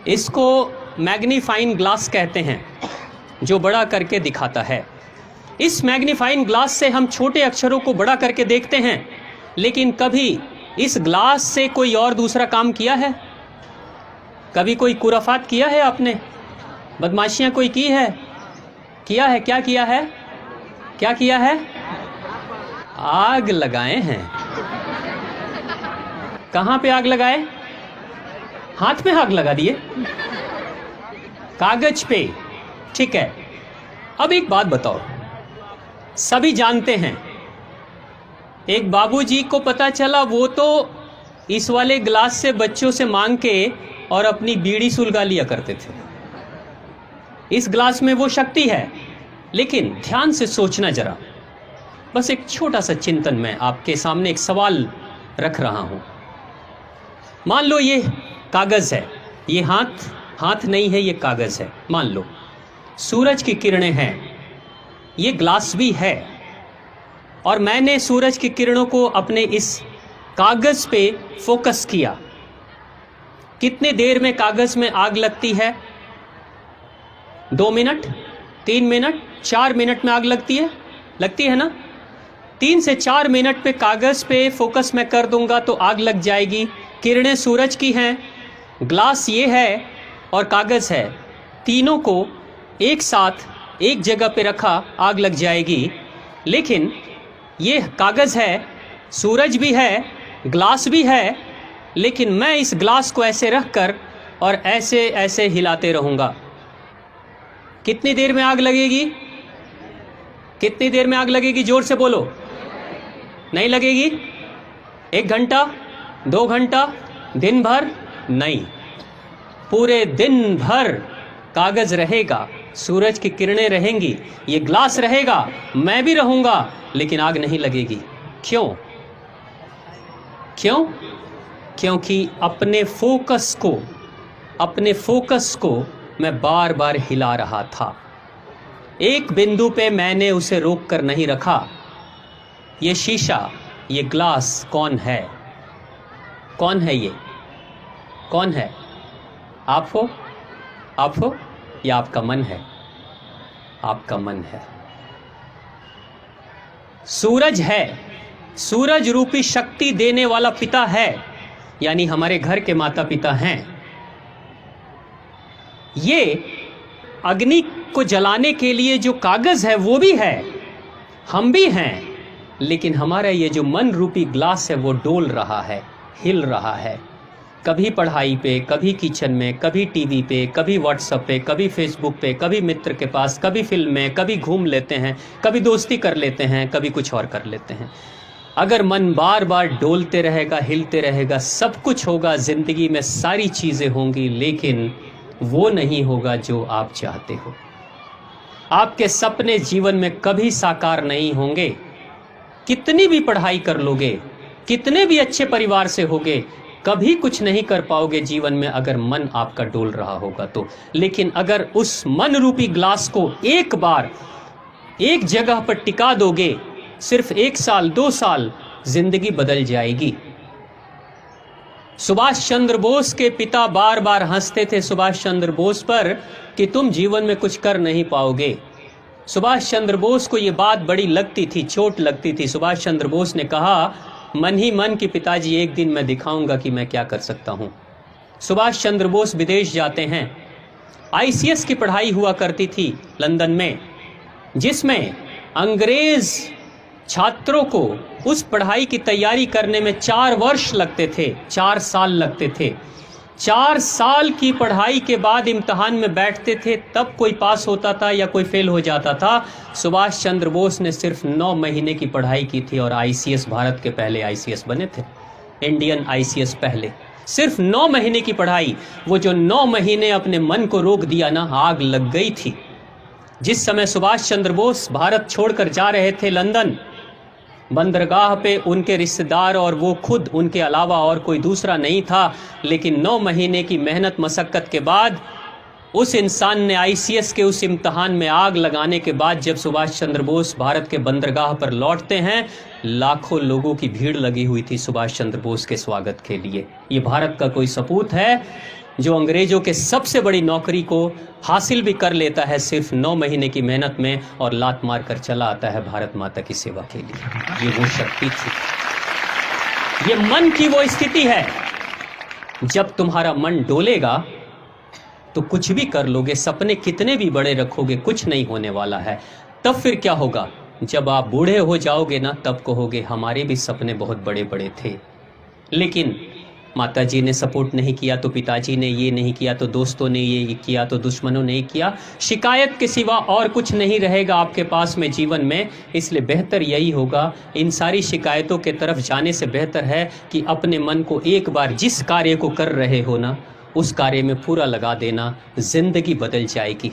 इसको magnifying glass कहते हैं, जो बड़ा करके दिखाता है। इस मैग्नीफाइंग ग्लास से हम छोटे अक्षरों को बड़ा करके देखते हैं, लेकिन कभी इस ग्लास से कोई और दूसरा काम किया है? कभी कोई कुराफात किया है आपने? बदमाशियां कोई की है? किया है? क्या किया है? क्या किया है? आग लगाए हैं। कहां पे आग लगाए? हाथ में आग लगा दिए, कागज पे। ठीक है, अब एक बात बताओ, सभी जानते हैं, एक बाबूजी को पता चला वो तो इस वाले ग्लास से बच्चों से मांग के और अपनी बीड़ी सुलगा लिया करते थे। इस ग्लास में वो शक्ति है, लेकिन ध्यान से सोचना जरा। बस एक छोटा सा चिंतन, मैं आपके सामने एक सवाल रख रहा हूं। मान लो ये कागज है, ये हाथ नहीं है, ये कागज है। मान लो सूरज की किरणें हैं, ये ग्लास भी है, और मैंने सूरज की किरणों को अपने इस कागज पे फोकस किया। कितने देर में कागज में आग लगती है? 2 मिनट, 3 मिनट, 4 मिनट में आग लगती है ना? 3 से 4 मिनट पे कागज पे फोकस मैं कर दूंगा तो आग लग जाएगी। किरणें सूरज की हैं, ग्लास ये है और कागज है, तीनों को एक साथ एक जगह पे रखा, आग लग जाएगी। लेकिन ये कागज है, सूरज भी है, ग्लास भी है, लेकिन मैं इस ग्लास को ऐसे रख कर और ऐसे ऐसे हिलाते रहूँगा। कितनी देर में आग लगेगी? कितनी देर में आग लगेगी? जोर से बोलो। नहीं लगेगी? 1 घंटा, 2 घंटा, दिन भर? नहीं, पूरे दिन भर कागज रहेगा, सूरज की किरणें रहेंगी, ये ग्लास रहेगा, मैं भी रहूँगा, लेकिन आग नहीं लगेगी। क्यों? क्योंकि अपने फोकस को मैं बार बार हिला रहा था। एक बिंदु पे मैंने उसे रोक कर नहीं रखा। ये शीशा, ये ग्लास कौन है? कौन है ये? कौन है? आप हो या आपका मन है? आपका मन है। सूरज है, सूरज रूपी शक्ति देने वाला पिता है, यानी हमारे घर के माता पिता हैं। ये अग्नि को जलाने के लिए जो कागज है वो भी है, हम भी हैं, लेकिन हमारा ये जो मन रूपी ग्लास है वो डोल रहा है, हिल रहा है। कभी पढ़ाई पे, कभी किचन में, कभी टीवी पे, कभी व्हाट्सएप पे, कभी फेसबुक पे, कभी मित्र के पास, कभी फिल्म में, कभी घूम लेते हैं, कभी दोस्ती कर लेते हैं, कभी कुछ और कर लेते हैं। अगर मन बार बार डोलते रहेगा, हिलते रहेगा, सब कुछ होगा, ज़िंदगी में सारी चीज़ें होंगी, लेकिन वो नहीं होगा जो आप चाहते हो। आपके सपने जीवन में कभी साकार नहीं होंगे। कितनी भी पढ़ाई कर लोगे, कितने भी अच्छे परिवार से होगे, कभी कुछ नहीं कर पाओगे जीवन में अगर मन आपका डोल रहा होगा तो। लेकिन अगर उस मन रूपी ग्लास को एक बार एक जगह पर टिका दोगे, सिर्फ 1 साल 2 साल, जिंदगी बदल जाएगी। सुभाष चंद्र बोस के पिता बार बार हंसते थे सुभाष चंद्र बोस पर कि तुम जीवन में कुछ कर नहीं पाओगे। सुभाष चंद्र बोस को ये बात बड़ी लगती थी, चोट लगती थी। सुभाष चंद्र बोस ने कहा, मन ही मन कि पिताजी एक दिन मैं दिखाऊंगा कि मैं क्या कर सकता हूं। सुभाष चंद्र बोस विदेश जाते हैं। आईसीएस की पढ़ाई हुआ करती थी लंदन में, जिसमें अंग्रेज छात्रों को उस पढ़ाई की तैयारी करने में 4 वर्ष लगते थे, 4 साल लगते थे। 4 साल की पढ़ाई के बाद इम्तहान में बैठते थे, तब कोई पास होता था या कोई फेल हो जाता था। सुभाष चंद्र बोस ने सिर्फ 9 महीने की पढ़ाई की थी और आईसीएस, भारत के पहले आईसीएस बने थे, इंडियन आईसीएस पहले। सिर्फ 9 महीने की पढ़ाई, वो जो 9 महीने अपने मन को रोक दिया ना, आग लग गई थी। जिस समय सुभाष चंद्र बोस भारत छोड़कर जा रहे थे लंदन, बंदरगाह पे उनके रिश्तेदार और वो खुद, उनके अलावा और कोई दूसरा नहीं था। लेकिन 9 महीने की मेहनत मशक्क़त के बाद उस इंसान ने आईसीएस के उस इम्तहान में आग लगाने के बाद जब सुभाष चंद्र बोस भारत के बंदरगाह पर लौटते हैं, लाखों लोगों की भीड़ लगी हुई थी सुभाष चंद्र बोस के स्वागत के लिए। ये भारत का कोई सपूत है जो अंग्रेजों के सबसे बड़ी नौकरी को हासिल भी कर लेता है सिर्फ 9 महीने की मेहनत में, और लात मार कर चला आता है भारत माता की सेवा के लिए। ये वो शक्ति थी, ये मन की वो स्थिति है। जब तुम्हारा मन डोलेगा तो कुछ भी कर लोगे, सपने कितने भी बड़े रखोगे, कुछ नहीं होने वाला है। तब फिर क्या होगा? जब आप बूढ़े हो जाओगे ना, तब कहोगे हमारे भी सपने बहुत बड़े बड़े थे, लेकिन माताजी ने सपोर्ट नहीं किया, तो पिताजी ने ये नहीं किया, तो दोस्तों ने ये किया, तो दुश्मनों ने किया। शिकायत के सिवा और कुछ नहीं रहेगा आपके पास में जीवन में। इसलिए बेहतर यही होगा, इन सारी शिकायतों के तरफ जाने से बेहतर है कि अपने मन को एक बार जिस कार्य को कर रहे हो ना, उस कार्य में पूरा लगा देना, जिंदगी बदल जाएगी।